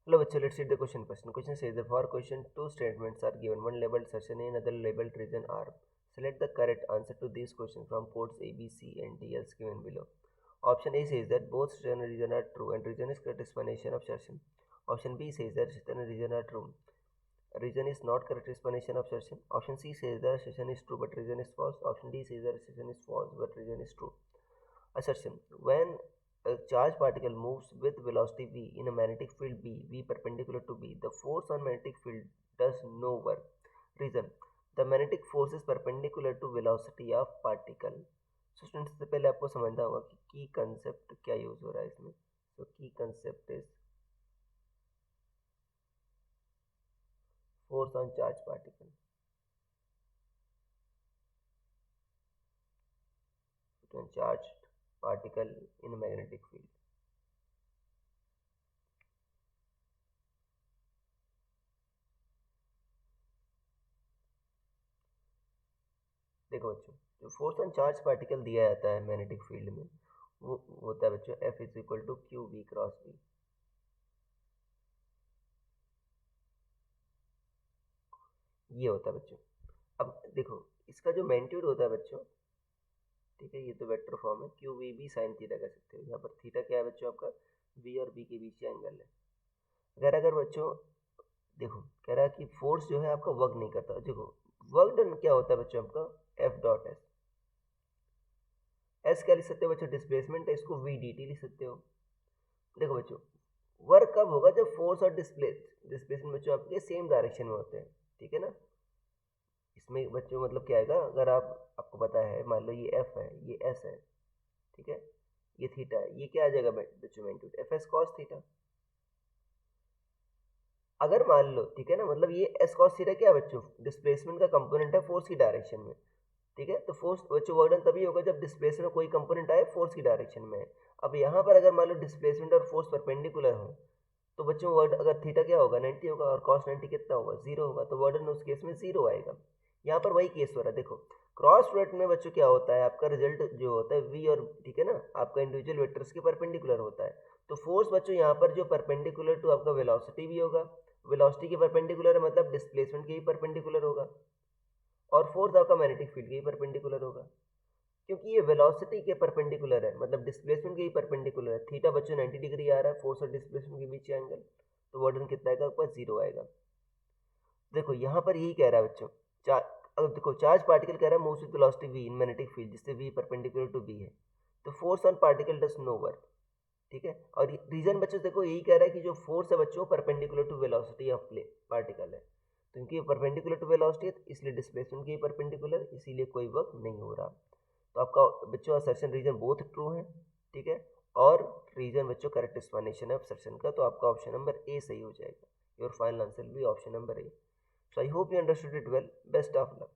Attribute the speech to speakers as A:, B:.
A: Hello, bachcho, let's read the question first. Question says the for question two statements are given, one labeled assertion and another labeled reason are. Select the correct answer to these questions from codes A, B, C, and D as given below. Option A says that both assertion and reason are true and reason is correct explanation of assertion. Option B says that assertion and reason are true. Reason is not correct explanation of assertion. Option C says that assertion is true but reason is false. Option D says that assertion is false but reason is true. Assertion: when a charged particle moves with velocity v in a magnetic field B, V perpendicular to B, the force on magnetic field does no work. Reason: the magnetic force is perpendicular to velocity of particle. So students, सबसे पहले आपको समझना होगा कि की concept क्या use हो रहा है इसमें. सो की concept is force on charged particle. To a charged particle in a magnetic field. देखो बच्चों, जो फोर्स ऑन चार्ज पार्टिकल दिया जाता है मैग्नेटिक फील्ड में, वो होता है बच्चों F is equal to Q V cross B. ये होता है बच्चों. अब देखो, इसका जो मैग्नीट्यूड होता है बच्चों, ठीक है, ये तो वेक्टर फॉर्म है, Q V B sine theta कह सकते हो. यहाँ पर थीटा क्या है बच्चों, आपका वी और बी के बीच एंगल है. अगर बच्चों देखो, कह रहा है कि फोर्स जो है आपका वर्क नहीं करता. देखो, वर्क डन क्या होता है बच्चों, आपका एफ डॉट एस. एस क्या लिख सकते हो बच्चों, डिस्प्लेसमेंट है, इसको वी डी टी लिख सकते हो. देखो बच्चों, वर्क कब होगा, जब फोर्स और डिस्प्लेसमेंट बच्चों आपके सेम डायरेक्शन में होते हैं. ठीक है ना. इसमें बच्चों मतलब क्या आएगा, अगर आपको पता है, मान लो ये एफ है, ये एस है, ठीक है, ये थीटा है, ये क्या आ जाएगा बच्चों, magnitude F S cos theta. अगर मान लो, ठीक है ना, मतलब ये एस कॉस थीटा क्या है बच्चों, डिस्प्लेसमेंट का कंपोनेंट है फोर्स की डायरेक्शन में. ठीक है, तो फोर्स बच्चों वर्क डन तभी होगा जब डिस्प्लेसमेंट में कोई कंपोनेंट आए फोर्स की डायरेक्शन में. अब यहाँ पर अगर मान लो डिस्प्लेसमेंट और फोर्स परपेंडिकुलर हो, तो बच्चों वर्क अगर थीटा क्या होगा, 90 होगा, और कॉस 90 कितना होगा, 0 होगा, तो वर्क डन उस केस में 0 आएगा. यहाँ पर वही केस हो रहा है. देखो, क्रॉस प्रोडक्ट में बच्चों क्या होता है, आपका रिजल्ट जो होता है वी और, ठीक है ना, आपका इंडिविजुअल वेक्टर्स के परपेंडिकुलर होता है. तो फोर्स बच्चों यहाँ पर जो परपेंडिकुलर टू आपका वेलोसिटी भी होगा, वेलोसिटी के परपेंडिकुलर है मतलब डिस्प्लेसमेंट के भी परपेंडिकुलर होगा, और फोर्स आपका मैग्नेटिक फील्ड के भी परपेंडिकुलर होगा. क्योंकि ये वेलोसिटी के परपेंडिकुलर है, मतलब डिस्प्लेसमेंट के भी परपेंडिकुलर है. थीटा बच्चों 90 डिग्री आ रहा है, फोर्स और डिस्प्लेसमेंट के बीच एंगल, तो वर्डन कितना आएगा आपका, 0 आएगा. देखो यहाँ पर यही कह रहा है बच्चों, अब देखो, चार्ज पार्टिकल कह रहा है moves with velocity v in magnetic field, जिससे v परपेंडिकुलर टू b है, तो force on particle does no work. ठीक है, और रीजन बच्चों देखो यही कह रहा है कि जो फोर्स है बच्चों perpendicular to velocity of play particle है, तो इनकी परपेंडिकुलर टू वेलोसिटी है, इसलिए डिस्प्लेसमेंट की परपेंडिकुलर, इसीलिए कोई वर्क नहीं हो रहा. तो आपका बच्चों असर्शन रीजन बोथ ट्रू है. ठीक है, और रीजन बच्चों करेक्ट एक्सप्लेनेशन है असर्शन का, तो आपका ऑप्शन नंबर ए सही हो जाएगा. योर फाइनल आंसर भी option number A. So I hope you understood it well. Best of luck.